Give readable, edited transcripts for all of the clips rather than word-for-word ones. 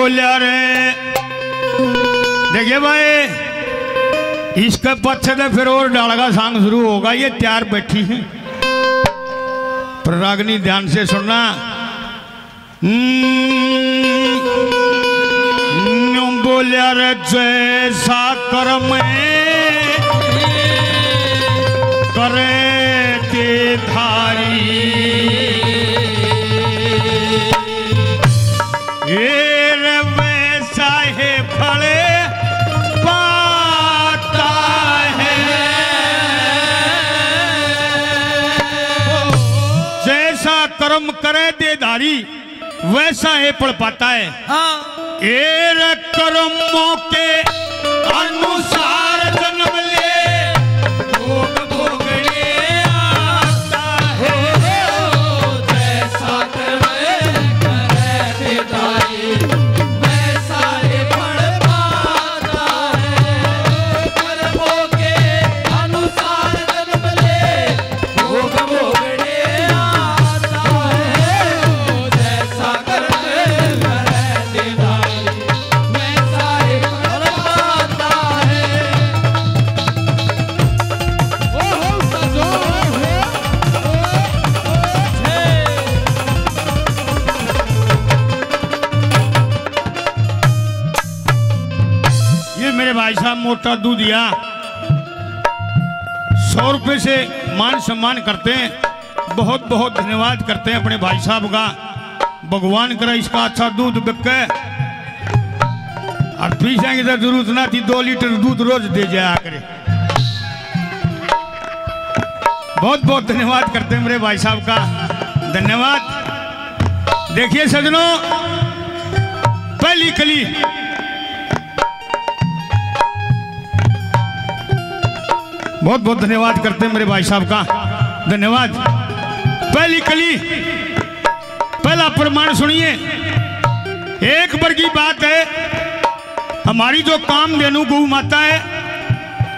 बोलिया रे देखिए भाई, इसके पीछे तो फिर और डाल का सांग शुरू होगा। ये तैयार बैठी है, पर रागनी ध्यान से सुनना। बोलिया रे जैसा कर्म करे ते धारी, वैसा है फल पाता है। जैसा कर्म करे देधारी वैसा है फल पाता है। कर्मों के अनुसार जन्म ले भोग भोगने आता है। जैसा कर्म करे देधारी वैसा ही फल पाता है। कर्मों के अनुसार जन्म ले भोग भोगने आता है। जैसा कर्म करे देधारी वैसा ही फल पाता है। ये मेरे भाई साहब मोटा दूधिया 100 रुपये से मान सम्मान करते हैं। बहुत बहुत धन्यवाद करते हैं अपने भाई साहब का। भगवान करे इसका अच्छा दूध बिके और पीछे की तो जरूरत ना थी, 2 लीटर दूध रोज दे जाया करे। बहुत बहुत धन्यवाद करते हैं मेरे भाई साहब का, धन्यवाद। देखिए सजनों, पहली कली बहुत बहुत धन्यवाद करते हैं मेरे भाई साहब का, धन्यवाद। पहली कली पहला प्रमाण सुनिए। एक बार की बात है, हमारी जो कामधेनु गौ माता है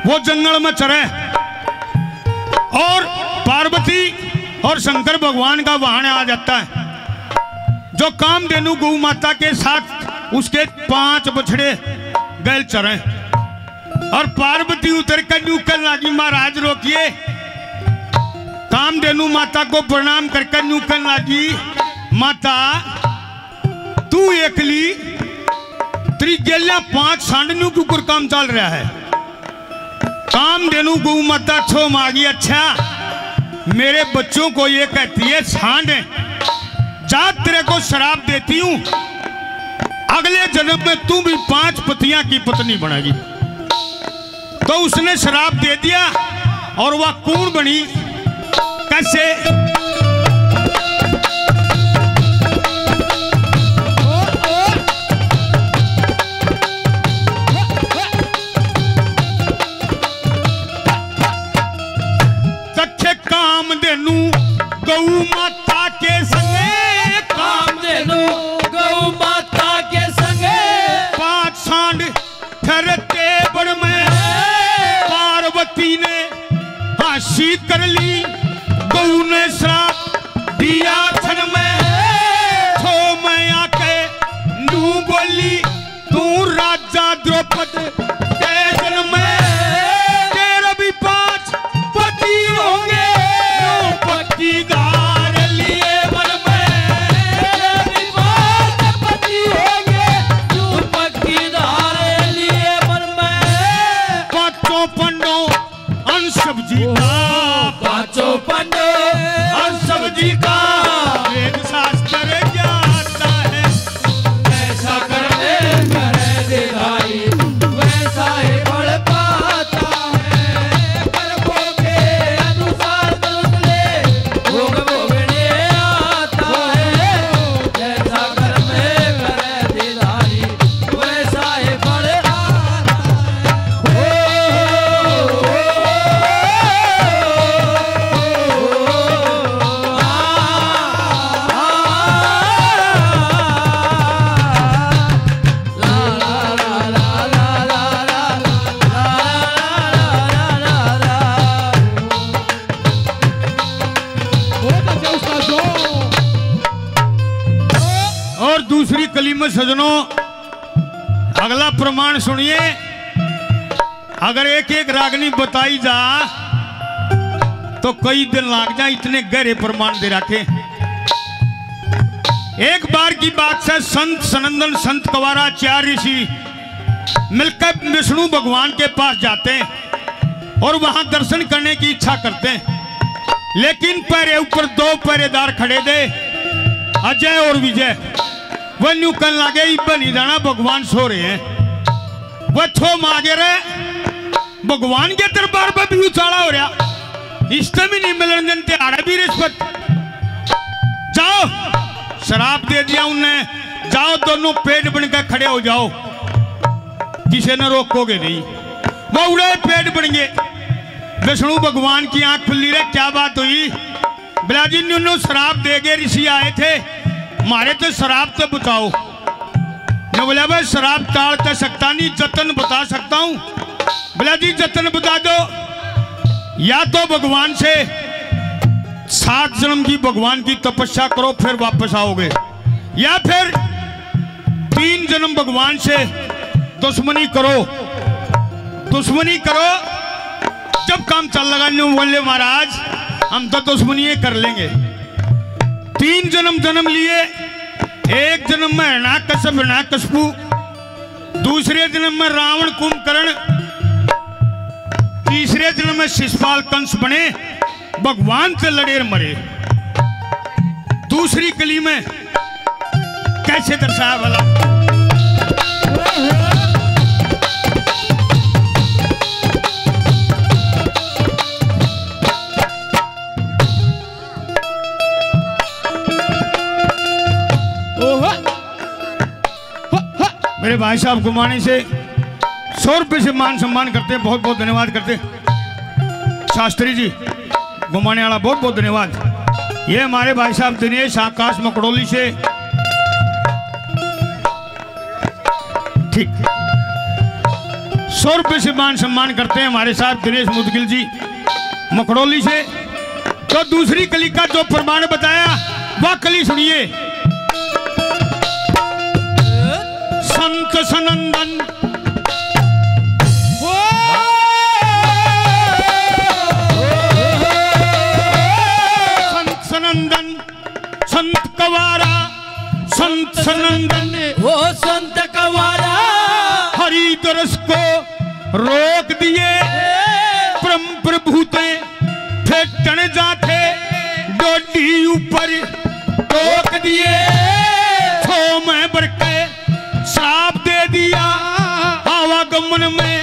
वो जंगल में चरे और पार्वती और शंकर भगवान का वाहन आ जाता है। जो कामधेनु गौ माता के साथ उसके 5 बछड़े गैल चरे और पार्वती उतर कर न्यूकल लागी, महाराज रोकिए। कामधेनु माता को प्रणाम करके न्यूकल लागी, माता तू एकली तेरी गेलिया 5 सांडनू के ऊपर काम चल रहा है। कामधेनु गौ माता छो मांगी, अच्छा मेरे बच्चों को ये कहती है सांड जा तेरे को शराब देती हूं, अगले जन्म में तू भी 5 पतियां की पत्नी बनेगी। तो उसने शराब दे दिया और वह कौन बनी, कैसे? सच्चे कामधेनु गौ माता के संगे, कामधेनु गौ माता के संगे 5 सांड ठहरते बड़ में पार्वती ने हाशी कर ली, गौ ने श्राप दिया क्षण में। छो मैं आके नू बोली तू राजा द्रौपद के जन्म में तेरा भी 5 पति होंगे, 9 पट्टीदार लिए मन में। तेरे भी 5 पति होंगे, 9 पट्टीदार लिए मन में। 5 पंडों अंशव जी का, 5 पंडों अंशव जी का वेद शास्त्र ज्ञाता है। ऐसा करने करे देधारी वैसा ही फल पाता है। कर्मों के अनुसार जन्म ले भोग भोगने आता है। जैसा कर्म करे देधारी वैसा ही फल आता है। और दूसरी कली में सजनों अगला प्रमाण सुनिए। अगर एक एक रागनी बताई जा तो कई दिन लग जाए, इतने गहरे प्रमाण दे रखे। एक बार की बात है, संत सनंदन संत कवारा चार ऋषि मिलकर विष्णु भगवान के पास जाते हैं और वहां दर्शन करने की इच्छा करते हैं। लेकिन पैरे ऊपर दो पहरेदार खड़े थे, अजय और विजय। वह न्यू कहने लगे बनी जाना, भगवान सो रहे हैं। वह थो मांगे रहे, भगवान के दरबार पर भी उछाड़ा हो रहा, इष्ट भी नहीं मिलन देते, आड़े भी रिश्वत। जाओ, शराब दे दिया उनने, जाओ दोनों पेट बनकर खड़े हो जाओ, किसी ने रोकोगे नहीं। वो उड़े पेट बन गए। विष्णु भगवान की आंख खुली रहे, क्या बात हुई? बिलाजी ने शराब दे गए, ऋषि आए थे, मारे तो शराब तो बताओ। ने बोला भाई शराब टाल कर सकता नहीं, जतन बता सकता हूं। बिलाजी जतन बता दो, या तो भगवान से 7 जन्म की भगवान की तपस्या करो फिर वापस आओगे, या फिर 3 जन्म भगवान से दुश्मनी करो। दुश्मनी करो, जब काम चल लगा बोले महाराज हम तो दुश्मनी कर लेंगे। 3 जन्म लिए, एक जन्म में हिरण्याकश्यप हिरण्याकश्यपु, दूसरे जन्म में रावण कुंभकर्ण, तीसरे जन्म में शिशुपाल कंस बने, भगवान से लड़े मरे। दूसरी कली में कैसे दर्शाया वाला? मेरे भाई साहब घुमाने से 100 रुपये से मान सम्मान करते हैं, बहुत बहुत धन्यवाद करते हैं। शास्त्री जी घुमाने वाला बहुत बहुत धन्यवाद। ये हमारे भाई साहब दिनेश आकाश मकड़ोली से, ठीक 100 रुपये से मान सम्मान करते हैं हमारे साहब दिनेश मुदगिल जी मकड़ोली से। तो दूसरी कली का जो प्रमाण बताया वह कली सुनिए। संत सनंदन संत सनंदन संत कवारा, संत सनंदन वो संत कवारा हरि तरस को रोक दिए, परम प्रभुते फेंकने जाते डोडी ऊपर टोक दिए, छो में बरके श्राप दे दिया, आवागमन में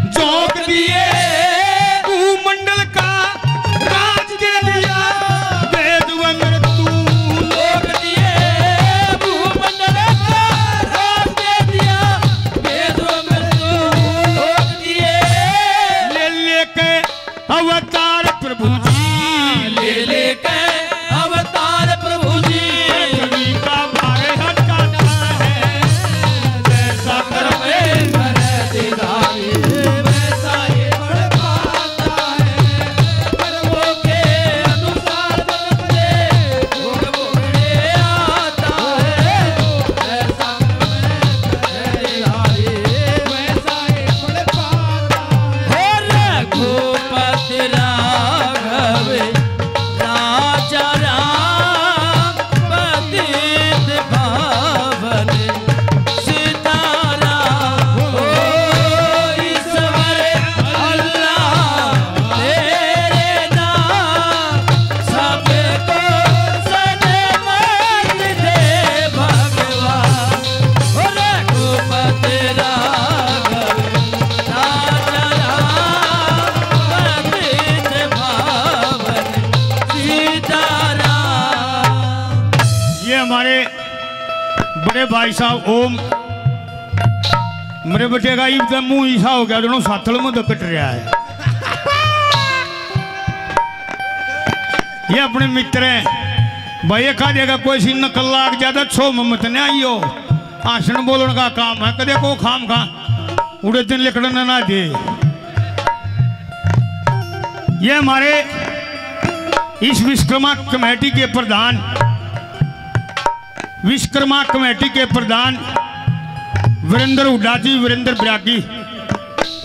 झोंक दिए, भूमंडल का राज दे दिया, वेद व मृत्यु रोक दिए, भूमंडल का राज दे दिया, वेद व मृत्यु रोक दिए। ले लेके अवतार प्रभु जी, ले लेके अवतार प्रभु जी, पृथ्वी का भार हटाता है, जैसा कर्मे करे दिदारी, वैसा ही बढ़ पाता है, कर्मों के अनुसार बदले भोग भोगने आता है, ऐसा कर्मे करे दिदारी, वैसा ही बढ़ पाता है। रघुपति राघव राजा राम पतित पावन सीताराम, ओ ईश्वर अल्लाह तेरे नाम, सबको सन्मत दे भगवान। ओ रघुपति राघव राजा राम पतित पावन सीताराम। ये हमारे बड़े भाई साहब ओम, मेरे बेटे का ईद मुंह ईसा हो गया, दोनों साथल में तो कट रहा है। ये अपने मित्र हैं भाई, एक आधे कोई सी नकल लाग ज्यादा छो मत नहीं आई हो, भाषण बोलने का काम है, कदे को खाम खा उड़े दिन लिखना ना दे। ये हमारे इस विश्वकर्मा कमेटी के प्रधान, विश्वकर्मा कमेटी के प्रधान वीरेंद्र हुड्डा जी, वीरेंद्र ब्यागी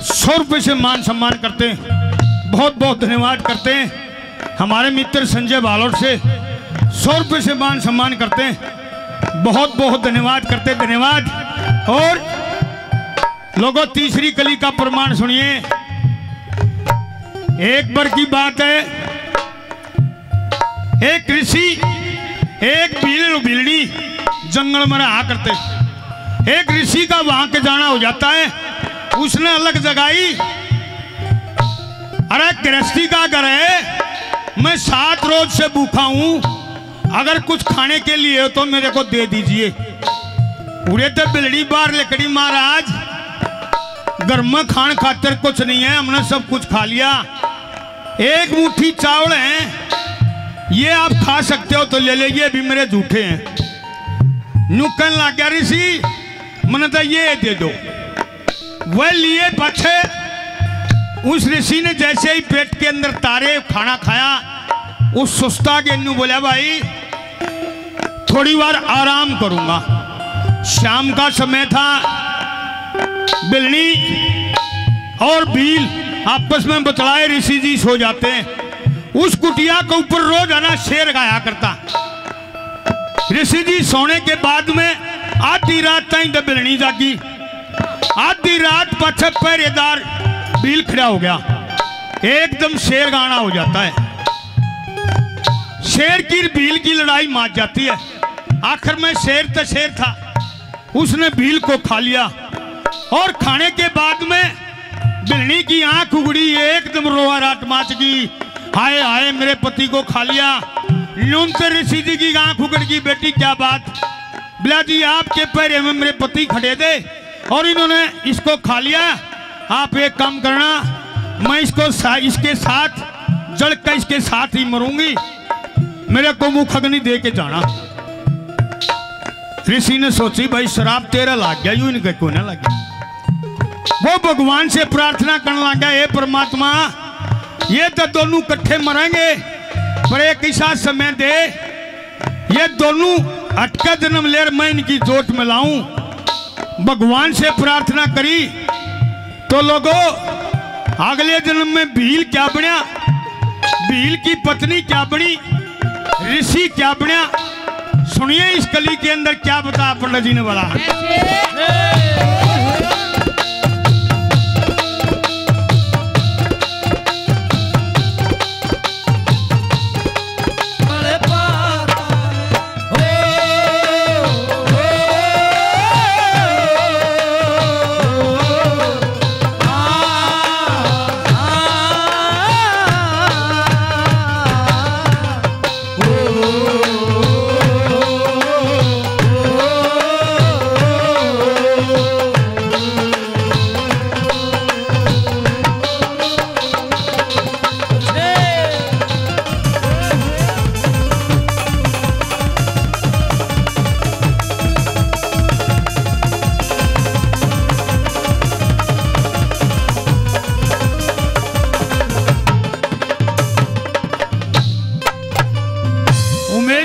100 रुपये से मान सम्मान करते हैं, बहुत बहुत धन्यवाद करते हैं। हमारे मित्र संजय बालोट से 100 रुपये से मान सम्मान करते हैं, बहुत बहुत धन्यवाद करते, धन्यवाद। और लोगों तीसरी कली का प्रमाण सुनिए। एक बार की बात है, एक ऋषि एक बिलड़ी जंगल में रहा करते। एक ऋषि का वहां के जाना हो जाता है, उसने अलग जगाई, अरे गृहस्थी का घर है, मैं 7 रोज से भूखा हूं, अगर कुछ खाने के लिए हो तो मेरे को दे दीजिए। पूरे तो बिलड़ी बार लकड़ी, महाराज घर में खान खातर कुछ नहीं है, हमने सब कुछ खा लिया, एक मुट्ठी चावल है, ये आप खा सकते हो तो ले लीजिए, अभी मेरे झूठे हैं। नुकन लग गया ऋषि, मैंने तो ये दे दो। वह लिए पछे उस ऋषि ने जैसे ही पेट के अंदर तारे खाना खाया, उस सुस्ता के इन्नू बोला भाई थोड़ी बार आराम करूंगा। शाम का समय था, बिलनी और भील आपस में बतलाए ऋषि जी सो जाते हैं। उस कुटिया के ऊपर रोज आना शेर गाया करता। ऋषि जी सोने के बाद में आधी रात तक बिलनी जागी, आधी रात पछे पहरेदार भील खड़ा हो गया, एकदम शेर गाना हो जाता है। शेर की भील की लड़ाई मात जाती है। आखिर में शेर तो शेर था, उसने भील को खा लिया और खाने के बाद में बिलनी की आंख उगड़ी, एकदम रोआ राट माच गई, हाय हाय मेरे पति को खा लिया। यूं तो ऋषि जी की आंख उगड़ गई, बेटी क्या बात? बिला जी आपके पैरे में मेरे पति खड़े थे और इन्होंने इसको खा लिया। आप एक काम करना, मैं इसको इसके साथ जड़ कर इसके साथ ही मरूंगी, मेरे को मुख अग्नि दे के जाना। ऋषि ने सोची भाई शराब तेरा लग गया, यूं इनके को ना लगे। वो भगवान से प्रार्थना करने लगा, हे परमात्मा ये तो दोनों इकट्ठे मरेंगे, पर एक ऐसा समय दे ये दोनों अटका जन्म ले, मैं इनकी जोट में लाऊं। भगवान से प्रार्थना करी तो लोगों अगले जन्म में भील क्या बना, भील की पत्नी क्या बनी, ऋषि क्या बना। सुनिए इस कली के अंदर क्या बता पंडित जी ने बोला।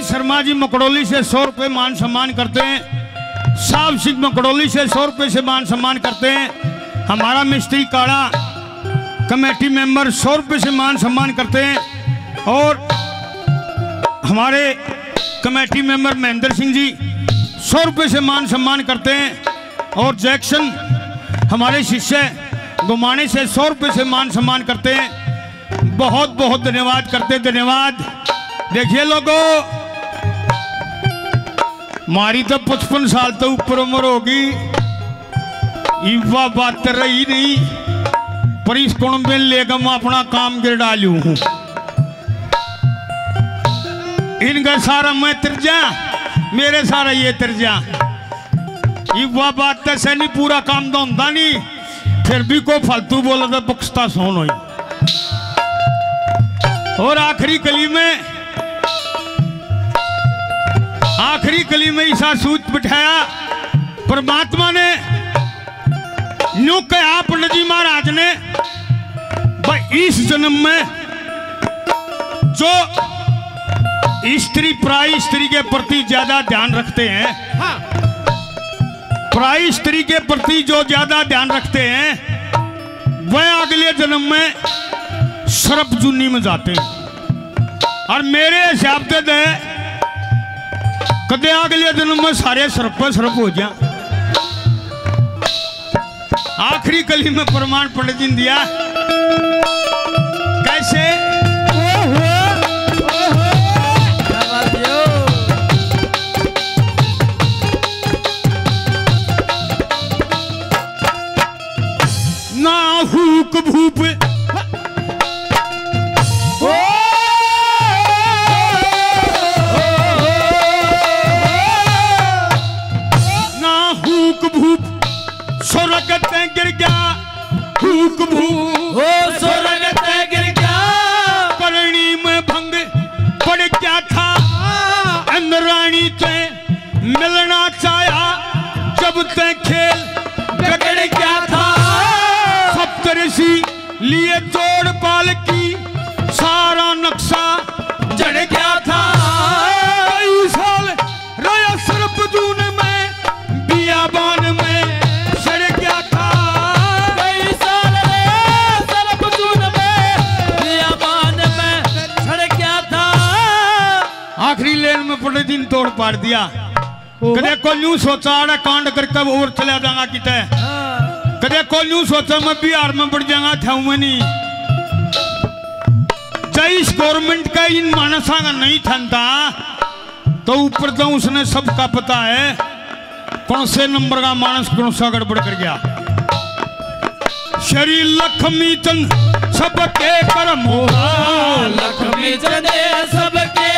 शर्मा जी मकड़ोली से 100 रुपये मान सम्मान करते हैं। साहब सिंह मकड़ोली से 100 रुपये से मान सम्मान करते हैं। हमारा मिस्त्री काड़ा कमेटी मेंबर 100 रुपये से मान सम्मान करते हैं। और हमारे कमेटी मेंबर महेंद्र सिंह जी 100 रुपये से मान सम्मान करते हैं। और जैक्सन हमारे शिष्य गुमाने से 100 रुपये से मान सम्मान करते हैं। बहुत बहुत धन्यवाद करते, धन्यवाद। देखिए लोगों, मारी तो 55 साल तो ऊपर उम्र होगी, युवा बात रही नहीं, पर इस कुंभ में लेकर मैं अपना काम गिर डालू हूं। इनका सारा मैं तिरजा, मेरे सारा ये तिरजा। युवा बात से नहीं पूरा काम तो होता नहीं, फिर भी को फालतू बोला तो बख्शता सोन हुई। और आखिरी कली में ऐसा सूच बिठाया परमात्मा ने, न्यू कहा पंडित जी महाराज ने, भाई इस जन्म में जो स्त्री प्राय स्त्री के प्रति ज्यादा ध्यान रखते हैं, हाँ, पराई स्त्री के प्रति जो ज्यादा ध्यान रखते हैं वह अगले जन्म में सर्प जुन्नी में जाते हैं। और मेरे हिसाब से कदे अगले जन्म में सारे सर्प हो जाए। आखिरी कली में प्रमाण पंडित जी ने दिया कैसे ना हुक भूप ना हुक भूप स्वर्ग ते गिर गया हुक भूप हो स्वर्ग ते गिर गया करणी में भंग पड़ क्या था इंद्राणी ते मिलना चाहा जब ते खेल बिगड़ गया था सप्तऋषि लिए तोड़ पाल की सारा नक्शा जड़ गया था कई साल रहा सर्पजून में बियाबान में सड़ गया था। कई साल रहे सर्पजून में बियाबान में सड़ गया था। आखिरी लेन में पंडित जी ने तोड़ पाड़ दिया। कदे को यूं सोचा अड़ा कांड करके और चला जाऊंगा किते, कदे को यूं सोचा मैं बिहार में बढ़ जाऊंगा था मैं नहीं। इस गवर्नमेंट का इन मानसा का नहीं था तो ऊपर तो उसने सबका पता है कौन से नंबर का मानस कौन सा गड़बड़ कर गया। श्री लक्ष्मी चंद सबके कर मोहा लक्ष्मी चंद सबके